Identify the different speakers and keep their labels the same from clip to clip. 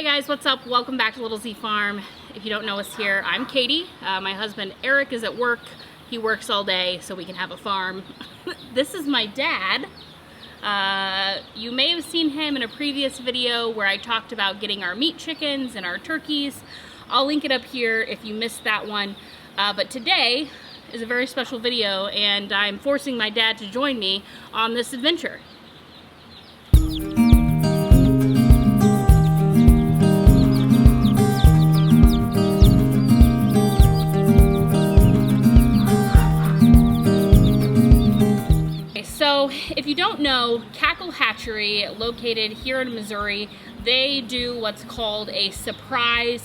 Speaker 1: Hey guys, what's up? Welcome back to Little Z Farm. If you don't know us here, I'm Katie. My husband Eric is at work. He works all day so we can have a farm. This is my dad. You may have seen him in a previous video where I talked about getting our meat chickens and our turkeys. I'll link it up here if you missed that one. But today is a very special video and I'm forcing my dad to join me on this adventure. So if you don't know, Cackle Hatchery, located here in Missouri, they do what's called a surprise.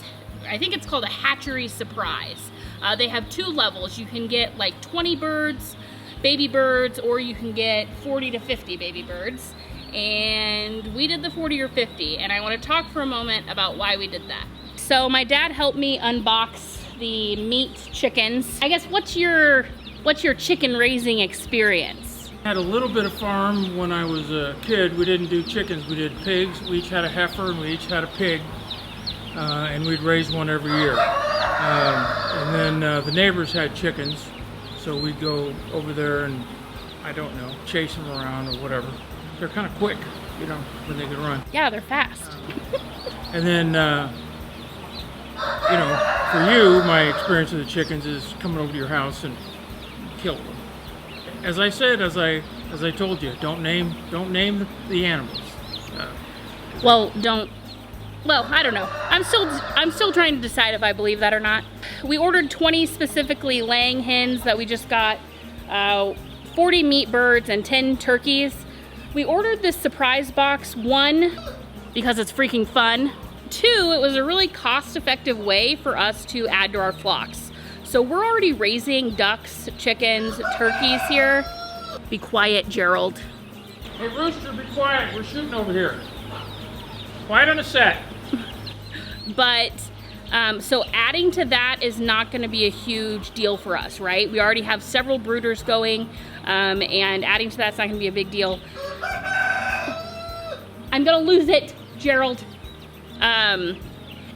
Speaker 1: I think it's called a hatchery surprise. They have two levels. You can get like 20 birds, baby birds, or you can get 40 to 50 baby birds. And we did the 40 or 50, and I want to talk for a moment about why we did that. So my dad helped me unbox the meat chickens. I guess what's your chicken raising experience?
Speaker 2: I had a little bit of farm when I was a kid. We didn't do chickens, we did pigs. We each had a heifer and we each had a pig, and we'd raise one every year. And then the neighbors had chickens, so we'd go over there and, I don't know, chase them around or whatever. They're kind of quick, you know, when they can run.
Speaker 1: Yeah, they're fast.
Speaker 2: And then, you know, for you, my experience with the chickens is coming over to your house and kill them. As I said, as I told you, don't name the animals.
Speaker 1: Well, I don't know. I'm still trying to decide if I believe that or not. We ordered 20 specifically laying hens that we just got, 40 meat birds and 10 turkeys. We ordered this surprise box, one, because it's freaking fun. Two, it was a really cost-effective way for us to add to our flocks. So we're already raising ducks, chickens, turkeys here. Be quiet, Gerald.
Speaker 2: Hey, Rooster, be quiet. We're shooting over here. Quiet on the set.
Speaker 1: But, so adding to that is not gonna be a huge deal for us, right? We already have several brooders going, and adding to that's not gonna be a big deal. I'm gonna lose it, Gerald.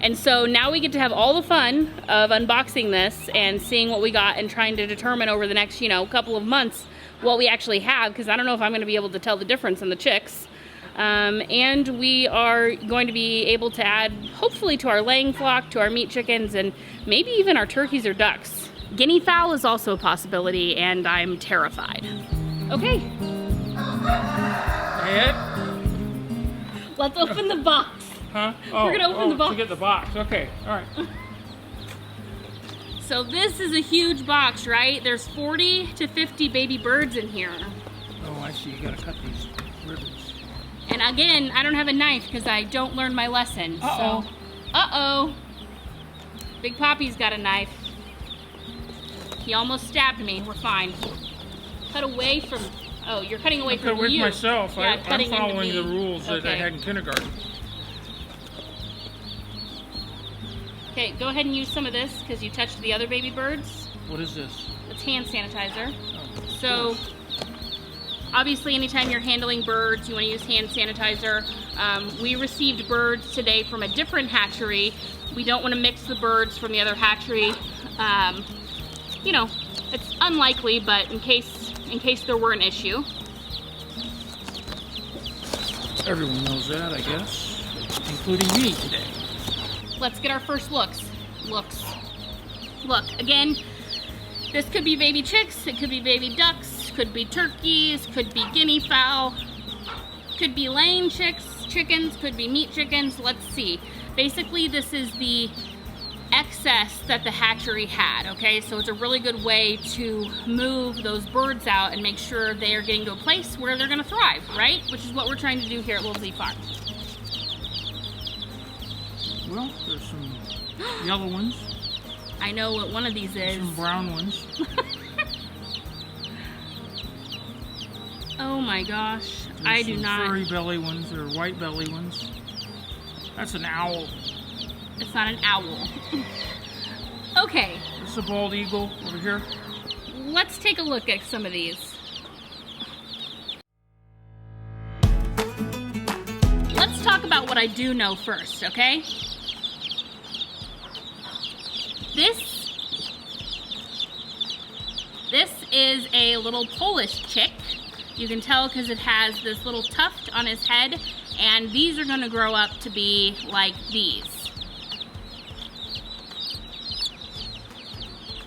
Speaker 1: And so now we get to have all the fun of unboxing this and seeing what we got and trying to determine over the next, couple of months what we actually have, because I don't know if I'm going to be able to tell the difference in the chicks. And we are going to be able to add, hopefully, to our laying flock, to our meat chickens, and maybe even our turkeys or ducks. Guinea fowl is also a possibility, and I'm terrified. Okay.
Speaker 2: Ed?
Speaker 1: Let's open the box.
Speaker 2: Huh? Oh,
Speaker 1: we're gonna open the box.
Speaker 2: To get the box. Okay, all right.
Speaker 1: So this is a huge box, right? There's 40 to 50 baby birds in here.
Speaker 2: Oh, I see. You gotta cut these ribbons.
Speaker 1: And again, I don't have a knife because I don't learn my lesson.
Speaker 2: Uh-oh.
Speaker 1: So, uh-oh. Big Poppy's got a knife. He almost stabbed me. We're fine. Cut away from... Oh, you're cutting away from
Speaker 2: with
Speaker 1: you.
Speaker 2: myself.
Speaker 1: Yeah,
Speaker 2: I'm following the rules that I had in kindergarten.
Speaker 1: Okay, go ahead and use some of this because you touched the other baby birds.
Speaker 2: What is this?
Speaker 1: It's hand sanitizer.
Speaker 2: Oh,
Speaker 1: so, obviously anytime you're handling birds, you want to use hand sanitizer. We received birds today from a different hatchery. We don't want to mix the birds from the other hatchery. It's unlikely, but in case there were an issue.
Speaker 2: Everyone knows that, I guess, including me today.
Speaker 1: Let's get our first looks. Look, again, this could be baby chicks, it could be baby ducks, could be turkeys, could be guinea fowl, could be laying chickens, could be meat chickens. Let's see. Basically, this is the excess that the hatchery had, okay? So it's a really good way to move those birds out and make sure they are getting to a place where they're gonna thrive, right? Which is what we're trying to do here at Little Z Farm.
Speaker 2: Well, there's some yellow ones.
Speaker 1: I know what one of these is.
Speaker 2: Some brown ones.
Speaker 1: Oh my gosh,
Speaker 2: There's
Speaker 1: I do not.
Speaker 2: Furry belly ones or white belly ones. That's an owl.
Speaker 1: It's not an owl. Okay.
Speaker 2: This is a bald eagle over here.
Speaker 1: Let's take a look at some of these. Let's talk about what I do know first, okay? This is a little Polish chick. You can tell because it has this little tuft on his head, and these are gonna grow up to be like these.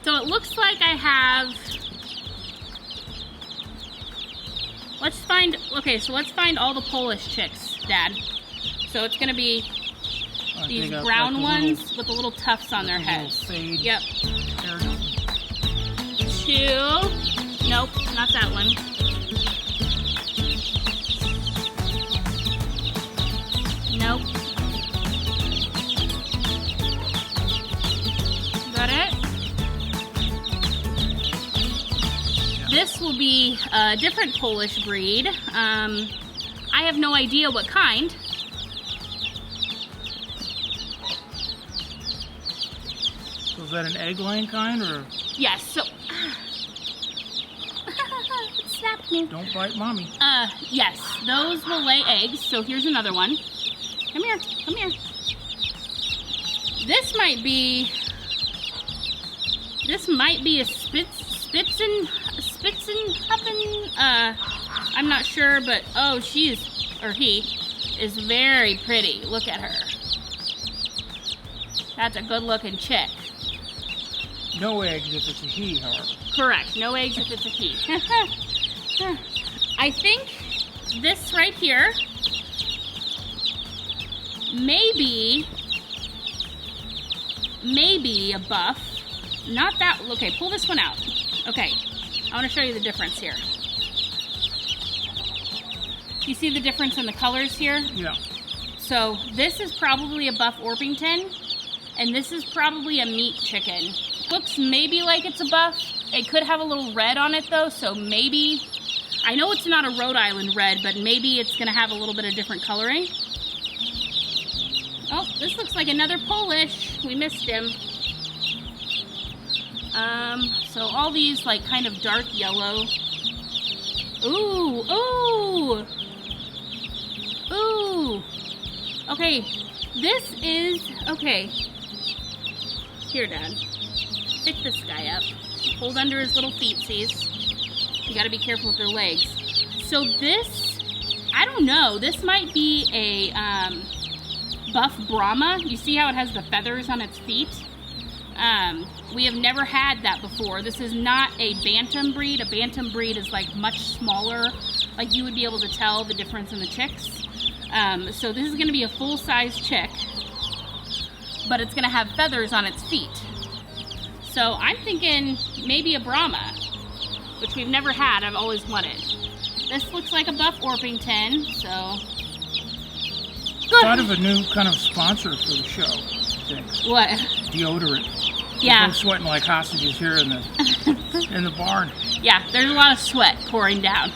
Speaker 1: So it looks like I have, let's find all the Polish chicks, Dad. So it's gonna be these brown ones with the little tufts on their heads. Yep. 2, nope, not that one. Nope. Got it? This will be a different Polish breed. I have no idea what kind.
Speaker 2: So is that an egg laying kind or?
Speaker 1: Yes, so it snapped me.
Speaker 2: Don't bite mommy.
Speaker 1: Yes, those will lay eggs. So here's another one. Come here, come here. This might be a Spitzenhuppen. I'm not sure, but oh, he is very pretty. Look at her. That's a good looking chick.
Speaker 2: No eggs if it's a he, however.
Speaker 1: Correct, no eggs if it's a he. I think this right here, maybe a buff. Not that, okay, pull this one out. Okay, I want to show you the difference here. You see the difference in the colors here?
Speaker 2: Yeah.
Speaker 1: So this is probably a buff Orpington, and this is probably a meat chicken. Looks maybe like it's a buff. It could have a little red on it though, so maybe, I know it's not a Rhode Island red, but maybe it's gonna have a little bit of different coloring. Oh, this looks like another Polish. We missed him. So all these like kind of dark yellow. Ooh, ooh, ooh. Okay, this is, okay. Here, Dad. Pick this guy up. Hold under his little feetsies. You gotta be careful with their legs. So this, I don't know, this might be a buff Brahma. You see how it has the feathers on its feet? We have never had that before. This is not a bantam breed. A bantam breed is like much smaller. Like you would be able to tell the difference in the chicks. So this is gonna be a full-size chick, but it's gonna have feathers on its feet. So I'm thinking maybe a Brahma, which we've never had, I've always wanted. This looks like a buff Orpington, so.
Speaker 2: Thought of a new kind of sponsor for the show, I think.
Speaker 1: What?
Speaker 2: Deodorant.
Speaker 1: Yeah.
Speaker 2: We're sweating like hostages here in the barn.
Speaker 1: Yeah, there's a lot of sweat pouring down.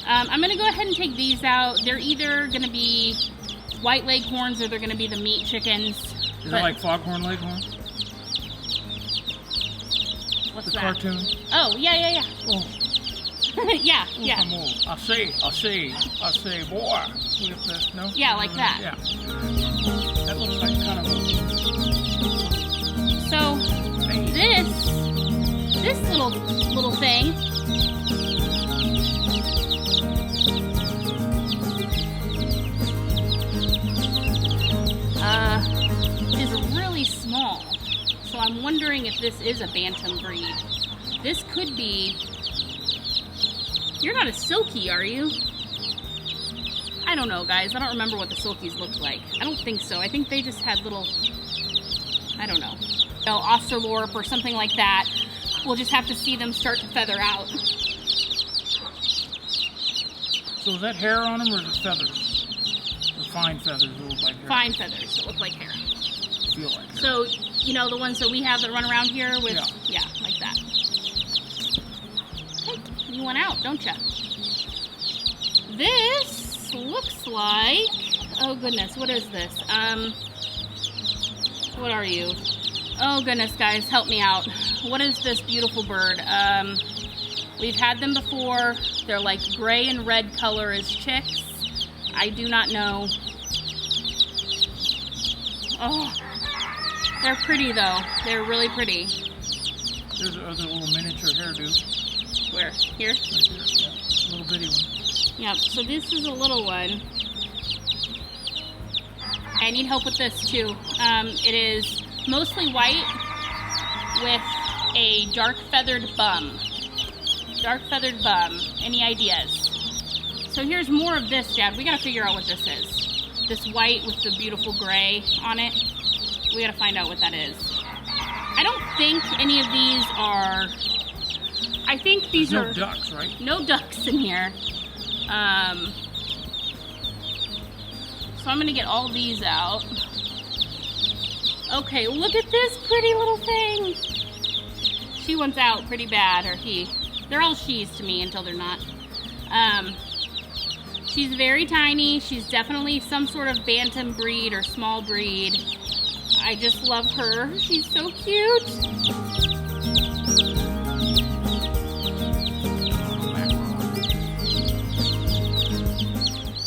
Speaker 1: I'm gonna go ahead and take these out. They're either gonna be white leghorns or they're gonna be the meat chickens.
Speaker 2: Is that like foghorn leghorn?
Speaker 1: What's
Speaker 2: the
Speaker 1: that?
Speaker 2: Cartoon?
Speaker 1: Oh, yeah.
Speaker 2: Oh.
Speaker 1: yeah.
Speaker 2: I say, boy. No?
Speaker 1: Yeah, like that.
Speaker 2: Yeah. That looks like kind of a...
Speaker 1: So, this little thing is really small. So I'm wondering if this is a bantam breed. This could be... You're not a silky, are you? I don't know, guys. I don't remember what the silkies looked like. I don't think so. I think they just had little... I don't know. Osterlorp or something like that. We'll just have to see them start to feather out.
Speaker 2: So is that hair on them or is it feathers? The fine feathers that look like hair?
Speaker 1: Fine feathers that look like hair.
Speaker 2: Feel like hair.
Speaker 1: So, you know, the ones that we have that run around here with...
Speaker 2: Yeah,
Speaker 1: like that. Hey, you want out, don't you? This looks like... Oh, goodness. What is this? What are you? Oh, goodness, guys. Help me out. What is this beautiful bird? We've had them before. They're like gray and red color as chicks. I do not know Oh, they're pretty though. They're really pretty.
Speaker 2: There's another little miniature hairdo.
Speaker 1: Where? Here?
Speaker 2: Right there. Yeah. Little bitty one.
Speaker 1: Yep, so this is a little one. I need help with this too. It is mostly white with a dark feathered bum. Dark feathered bum. Any ideas? So here's more of this, Dad. We gotta figure out what this is. This white with the beautiful gray on it. We gotta find out what that is. I don't think any of these are... I think these are...
Speaker 2: No ducks, right?
Speaker 1: No ducks in here. So I'm gonna get all these out. Okay, look at this pretty little thing. She wants out pretty bad, or he. They're all she's to me until they're not. She's very tiny. She's definitely some sort of bantam breed or small breed. I just love her. She's so cute.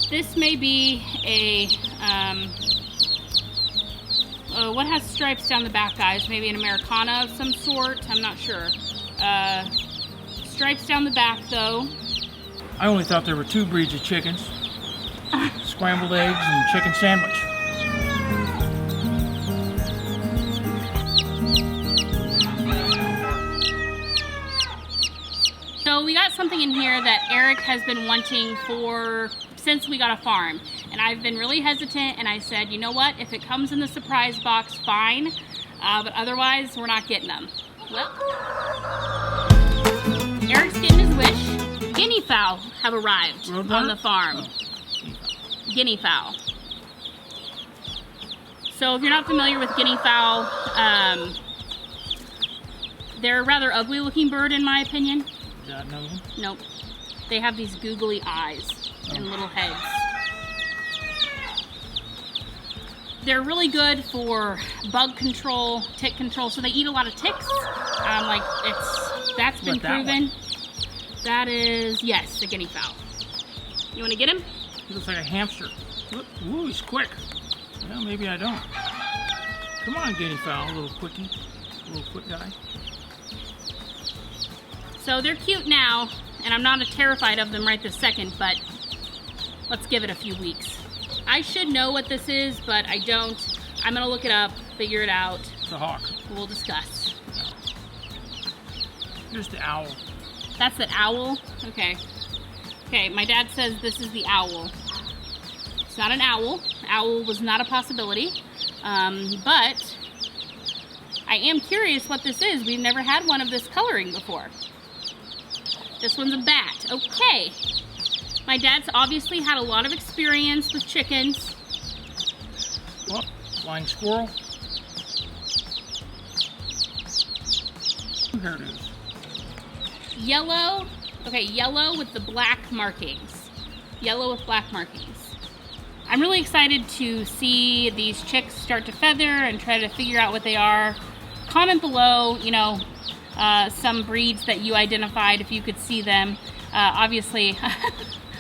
Speaker 1: This may be a, what has stripes down the back, guys? Maybe an Americana of some sort? I'm not sure. Stripes down the back, though.
Speaker 2: I only thought there were 2 breeds of chickens. Scrambled eggs and chicken sandwich.
Speaker 1: So we got something in here that Eric has been wanting since we got a farm. And I've been really hesitant, and I said, you know what? If it comes in the surprise box, fine. But otherwise, we're not getting them. Well, Eric's getting his wish. Guinea fowl have arrived on the farm. Oh. Guinea fowl. So if you're not familiar with guinea fowl, they're a rather ugly looking bird in my opinion.
Speaker 2: Is that another one?
Speaker 1: Nope. They have these googly eyes and little heads. They're really good for bug control, tick control. So they eat a lot of ticks. That's been proven. That is, yes, the guinea fowl. You want to get him?
Speaker 2: He looks like a hamster. Look, ooh, he's quick. Well, maybe I don't. Come on, guinea fowl, little quickie, little quick guy.
Speaker 1: So they're cute now, and I'm not terrified of them right this second, but let's give it a few weeks. I should know what this is, but I don't. I'm gonna look it up, figure it out.
Speaker 2: It's a hawk.
Speaker 1: We'll discuss.
Speaker 2: Here's the owl.
Speaker 1: That's an owl? Okay. Okay, my dad says this is the owl. It's not an owl. Owl was not a possibility. But I am curious what this is. We've never had one of this coloring before. This one's a bat. Okay. My dad's obviously had a lot of experience with chickens.
Speaker 2: Well, flying squirrel. Here it is.
Speaker 1: Yellow. Okay, yellow with the black markings. Yellow with black markings. I'm really excited to see these chicks start to feather and try to figure out what they are. Comment below, some breeds that you identified if you could see them. Obviously,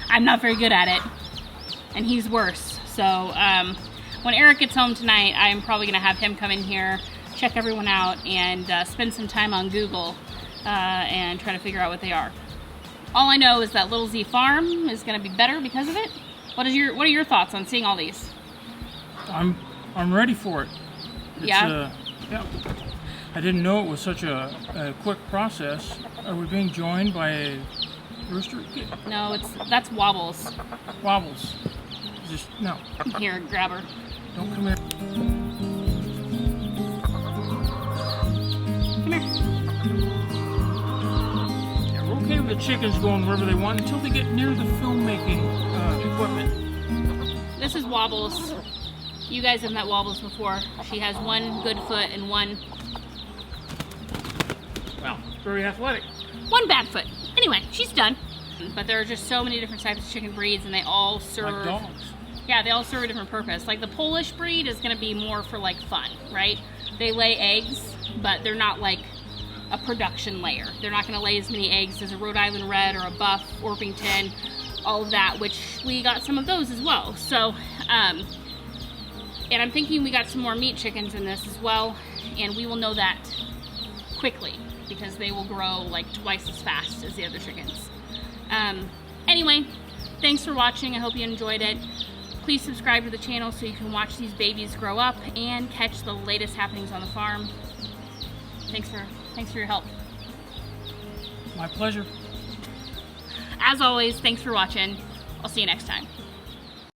Speaker 1: I'm not very good at it, and he's worse. So when Eric gets home tonight, I'm probably going to have him come in here, check everyone out, and spend some time on Google and try to figure out what they are. All I know is that Little Z Farm is going to be better because of it. What are your thoughts on seeing all these?
Speaker 2: I'm ready for it.
Speaker 1: Yeah.
Speaker 2: Yeah. I didn't know it was such a quick process. Are we being joined by a rooster?
Speaker 1: No, that's Wobbles.
Speaker 2: Wobbles. No.
Speaker 1: Here, grab her.
Speaker 2: Don't come here.
Speaker 1: Come here.
Speaker 2: Yeah, we're okay with the chickens going wherever they want until they get near the filmmaking equipment.
Speaker 1: This is Wobbles. You guys have met Wobbles before. She has one good foot and one
Speaker 2: Very athletic.
Speaker 1: one bad foot. Anyway, she's done. But there are just so many different types of chicken breeds, and they all serve...
Speaker 2: Like dogs.
Speaker 1: Yeah, they all serve a different purpose. Like the Polish breed is going to be more for like fun, right? They lay eggs, but they're not like a production layer. They're not going to lay as many eggs as a Rhode Island Red or a Buff, Orpington, all of that, which we got some of those as well. So And I'm thinking we got some more meat chickens in this as well, and we will know that quickly because they will grow like twice as fast as the other chickens. Anyway, thanks for watching. I hope you enjoyed it. Please subscribe to the channel so you can watch these babies grow up and catch the latest happenings on the farm. Thanks for your help.
Speaker 2: My pleasure.
Speaker 1: As always, thanks for watching. I'll see you next time.